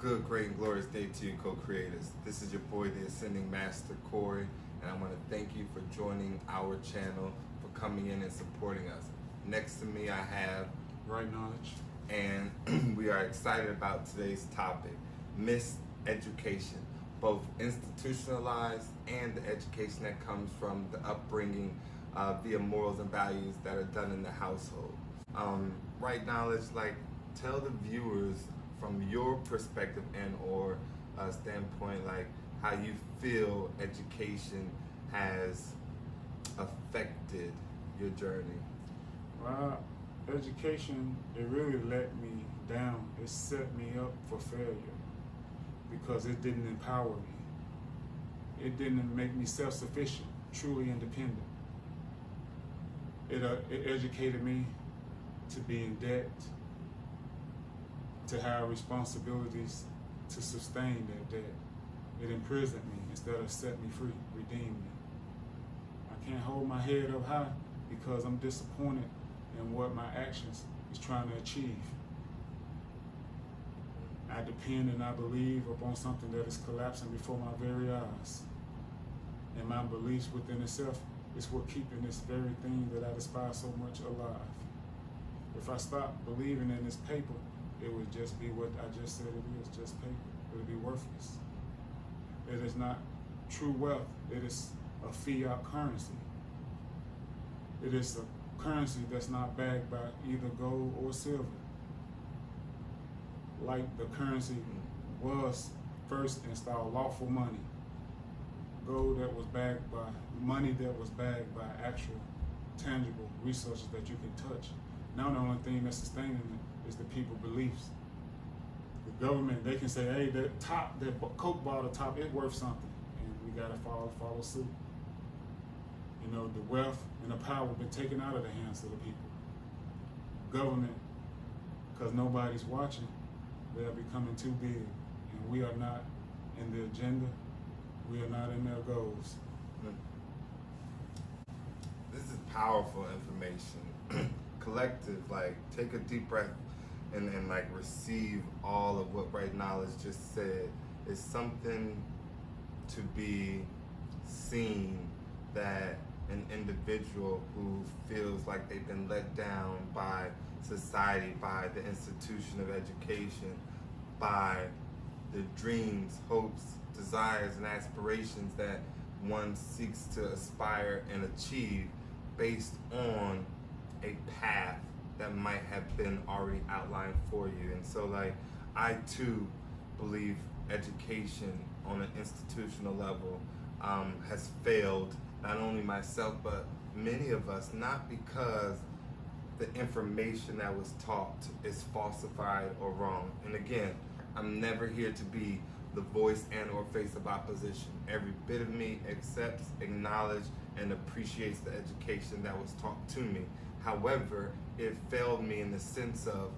Good, great, and glorious day to you, co-creators. This is your boy, the Ascending Master, Corey, and I want to thank you for joining our channel, for coming in and supporting us. Next to me, I have Right knowledge. and we are excited about today's topic, miseducation, both institutionalized and the education that comes from the upbringing via morals and values that are done in the household. Right knowledge, like, tell the viewers from your perspective and or standpoint, like how you feel education has affected your journey. Well, education, it really let me down. It set me up for failure because it didn't empower me. It didn't make me self-sufficient, truly independent. It educated me to be in debt, to have responsibilities to sustain that debt. It imprisoned me instead of set me free, redeemed me. I can't hold my head up high because I'm disappointed in what my actions is trying to achieve. I depend and I believe upon something that is collapsing before my very eyes. And my beliefs within itself is what keeping this very thing that I despise so much alive. If I stop believing in this paper, it would just be what I just said it is, just paper. It would be worthless. It is not true wealth. It is a fiat currency. It is a currency that's not backed by either gold or silver. Like the currency was first installed, lawful money. Gold that was backed by, money that was backed by actual tangible resources that you can touch. Now the only thing that's sustaining it is the people's beliefs. The government, they can say, hey, that Coke bottle top, it's worth something. And we gotta follow suit. You know, the wealth and the power have been taken out of the hands of the people. Government, because nobody's watching, they are becoming too big. And we are not in the agenda. We are not in their goals. This is powerful information. Collective, like, take a deep breath and like receive all of what Right Knowledge just said. It's something to be seen that an individual who feels like they've been let down by society, by the institution of education, by the dreams, hopes, desires, and aspirations that one seeks to aspire and achieve based on a path that might have been already outlined for you. And so, like, I too believe education on an institutional level has failed not only myself but many of us, not because the information that was taught is falsified or wrong. And again, I'm never here to be the voice and or face of opposition. Every bit of me accepts, acknowledges, and appreciates the education that was taught to me. However, it failed me in the sense of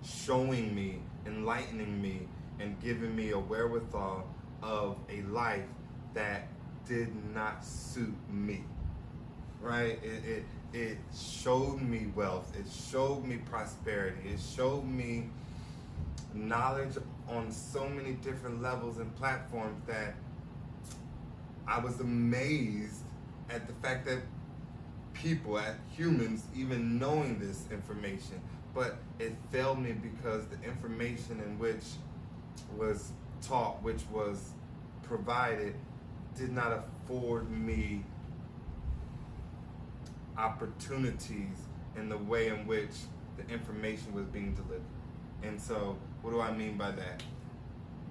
showing me, enlightening me, and giving me a wherewithal of a life that did not suit me, right? It showed me wealth, it showed me prosperity, it showed me knowledge on so many different levels and platforms that I was amazed at the fact that people, at humans, even knowing this information. But it failed me because the information in which was taught, which was provided, did not afford me opportunities in the way in which the information was being delivered. And so, what do I mean by that?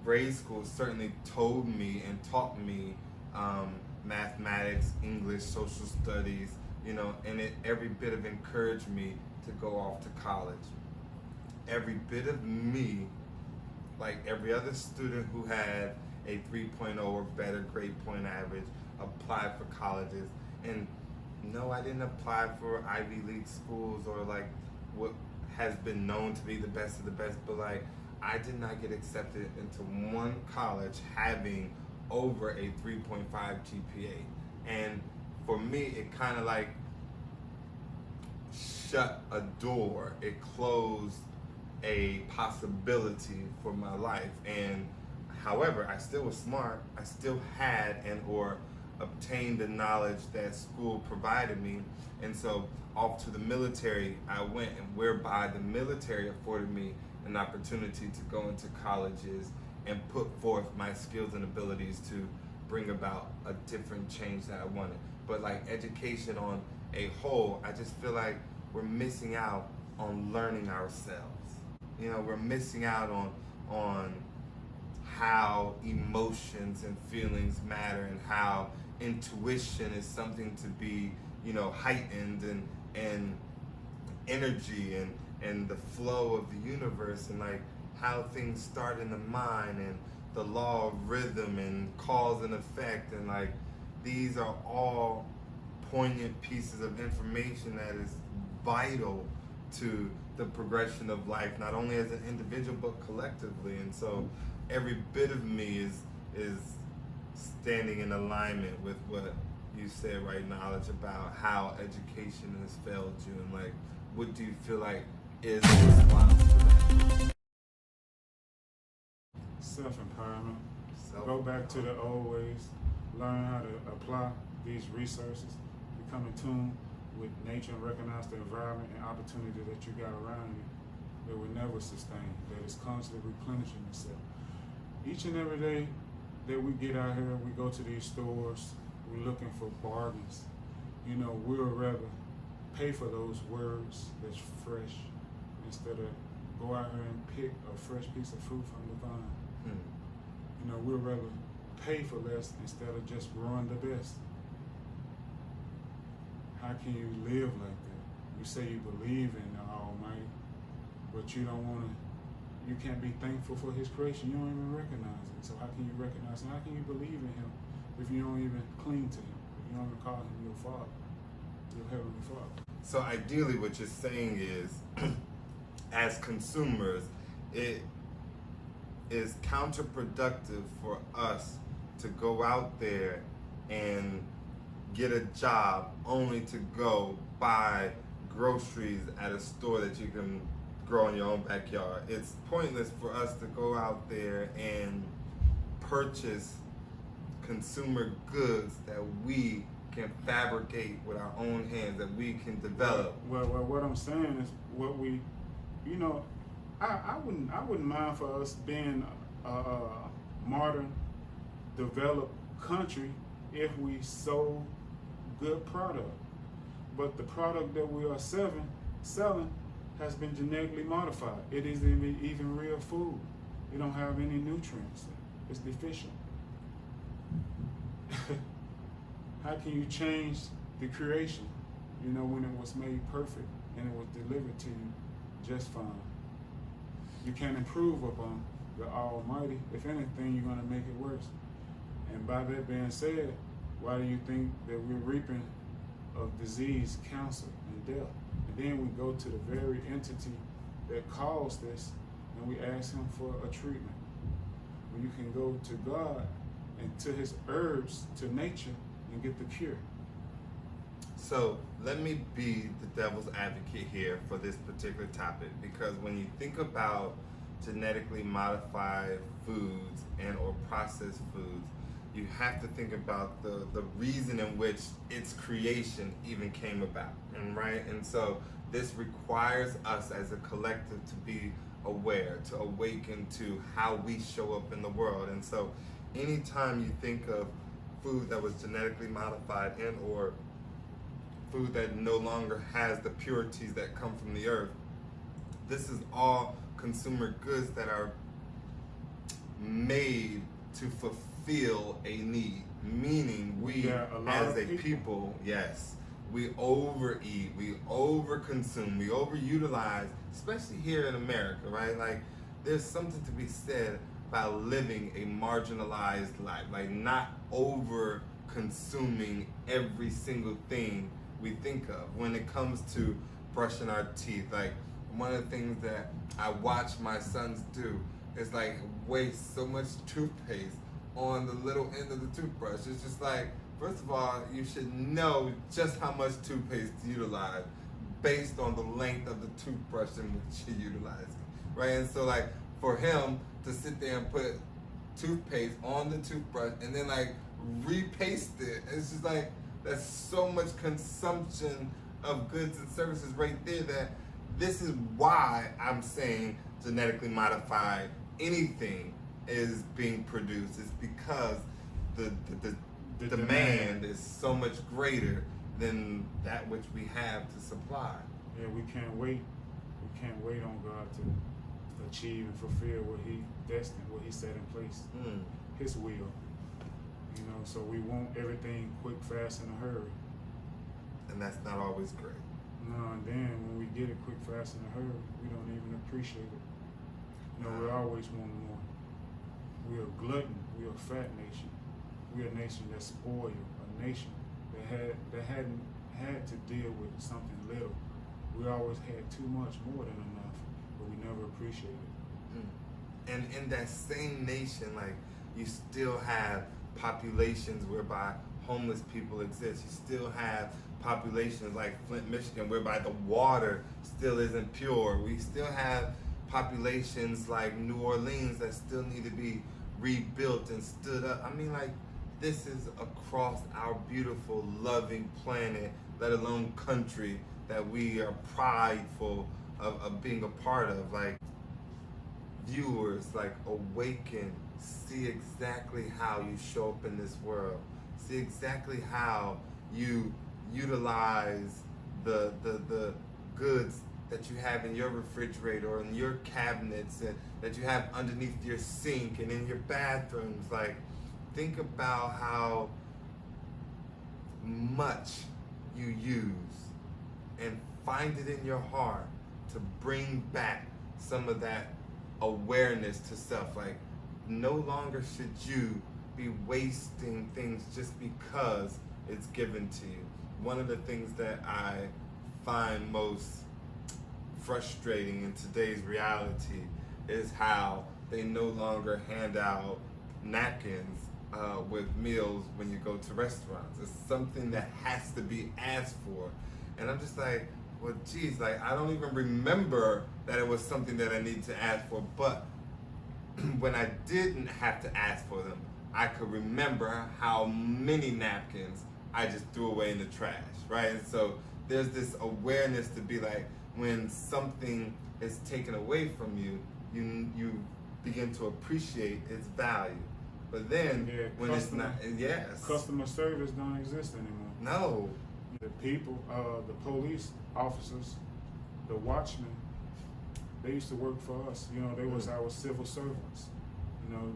Grade school certainly told me and taught me mathematics, English, social studies, you know, and it every bit of encouraged me to go off to college. Every bit of me, like every other student who had a 3.0 or better grade point average, applied for colleges. And no, I didn't apply for Ivy League schools or like what has been known to be the best of the best, but like I did not get accepted into one college having over a 3.5 GPA. And for me, it kind of like shut a door. It closed a possibility for my life. And however, I still was smart. I still had and or obtained the knowledge that school provided me. And so off to the military I went, and whereby the military afforded me an opportunity to go into colleges and put forth my skills and abilities to bring about a different change that I wanted. But like education on a whole, I just feel like we're missing out on learning ourselves. You know, we're missing out on how emotions and feelings matter, and how intuition is something to be, you know, heightened, and energy and the flow of the universe, and like how things start in the mind, and the law of rhythm and cause and effect, and like these are all poignant pieces of information that is vital to the progression of life, not only as an individual but collectively. And so every bit of me is standing in alignment with what you said right now, knowledge about how education has failed you, and like what do you feel like is the response to that? Self-empowerment. Go back to the old ways. Learn how to apply these resources. Become in tune with nature and recognize the environment and opportunity that you got around you that will never sustain, that is constantly replenishing itself. Each and every day that we get out here, we go to these stores, we're looking for bargains. You know, we'll rather pay for those words that's fresh instead of go out here and pick a fresh piece of fruit from the vine. You know, we'll rather pay for less instead of just growing the best. How can you live like that? You say you believe in the Almighty, but you don't want to, you can't be thankful for His creation. You don't even recognize it. So how can you recognize Him? How can you believe in Him if you don't even cling to Him? If you don't even call Him your Father, your Heavenly Father? So ideally what you're saying is, as consumers, it is counterproductive for us to go out there and get a job only to go buy groceries at a store that you can grow in your own backyard. It's pointless for us to go out there and purchase consumer goods that we can fabricate with our own hands, that we can develop. Well, what I'm saying is, what we, you know, I wouldn't mind for us being a modern, developed country if we sold good product. But the product that we are selling has been genetically modified. It isn't even real food. It don't have any nutrients. It's deficient. How can you change the creation, you know, when it was made perfect and it was delivered to you just fine? You can't improve upon the Almighty. If anything, you're going to make it worse. And by that being said, why do you think that we're reaping of disease, cancer, and death? And then we go to the very entity that caused this, and we ask Him for a treatment. When you can go to God and to His herbs, to nature, and get the cure. So let me be the devil's advocate here for this particular topic, because when you think about genetically modified foods and or processed foods, you have to think about the reason in which its creation even came about, and right? And so this requires us as a collective to be aware, to awaken to how we show up in the world. And so anytime you think of food that was genetically modified and or food that no longer has the purities that come from the earth, this is all consumer goods that are made to fulfill a need. Meaning we as a people, yes, we overeat, we overconsume, we overutilize, especially here in America, right? Like there's something to be said about living a marginalized life, like not over consuming every single thing we think of. When it comes to brushing our teeth, like one of the things that I watch my sons do is like waste so much toothpaste on the little end of the toothbrush. It's just like, first of all, you should know just how much toothpaste to utilize based on the length of the toothbrush in which you're utilizing, right? And so like for him to sit there and put toothpaste on the toothbrush and then like repaste it, it's just like that's so much consumption of goods and services right there that this is why I'm saying genetically modified anything is being produced. It's because the demand is so much greater than that which we have to supply. Yeah, we can't wait. We can't wait on God to achieve and fulfill what He destined, what He set in place, His will. You know, so we want everything quick, fast, in a hurry. And that's not always great. No, and then when we get it quick, fast, in a hurry, we don't even appreciate it. You know, we always want more. We're a glutton. We're a fat nation. We're a nation that's spoiled. A nation that hadn't had to deal with something little. We always had too much, more than enough, but we never appreciated it. And in that same nation, like, you still have populations whereby homeless people exist. You still have populations like Flint, Michigan, whereby the water still isn't pure. We still have populations like New Orleans that still need to be rebuilt and stood up. I mean, like, this is across our beautiful, loving planet, let alone country, that we are prideful of being a part of. Like, viewers, like, awaken, see exactly how you show up in this world, see exactly how you utilize the goods that you have in your refrigerator or in your cabinets and that you have underneath your sink and in your bathrooms. Like, think about how much you use and find it in your heart to bring back some of that awareness to self. Like, no longer should you be wasting things just because it's given to you. One of the things that I find most frustrating in today's reality is how they no longer hand out napkins with meals when you go to restaurants. It's something that has to be asked for. And I'm just like, well, geez, like, I don't even remember that it was something that I needed to ask for. But when I didn't have to ask for them, I could remember how many napkins I just threw away in the trash, right? And so there's this awareness to be like, when something is taken away from you, you begin to appreciate its value. But then when it's not, Customer service don't exist anymore. No. The people, the police officers, the watchmen, they used to work for us. You know, they was our civil servants. You know,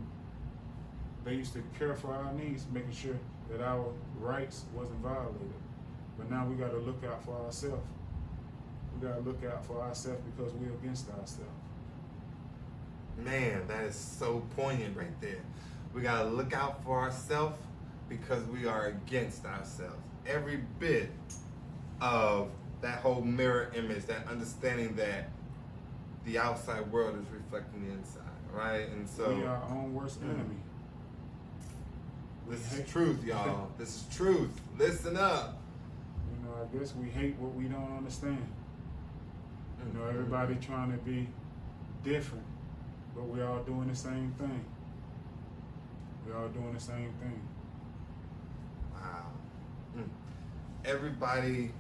they used to care for our needs, making sure that our rights wasn't violated. But now we got to look out for ourselves. We got to look out for ourselves because we're against ourselves. Man, that is so poignant right there. We got to look out for ourselves because we are against ourselves. Every bit of that whole mirror image, that understanding that the outside world is reflecting the inside, right? And so we are our own worst enemy. This is truth, y'all. This is truth. Listen up. You know, I guess we hate what we don't understand. You know, everybody trying to be different, but we all doing the same thing. We all doing the same thing. Wow. Everybody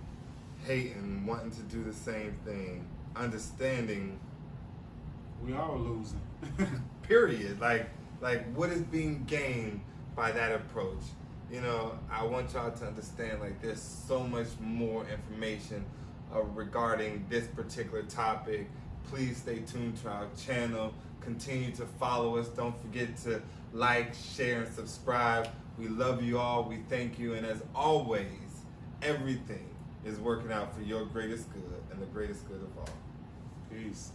hating, wanting to do the same thing, understanding. We all losing. Period. Like what is being gained by that approach? You know, I want y'all to understand, like, there's so much more information regarding this particular topic. Please stay tuned to our channel. Continue to follow us. Don't forget to like, share, and subscribe. We love you all. We thank you. And as always, everything is working out for your greatest good and the greatest good of all. Peace.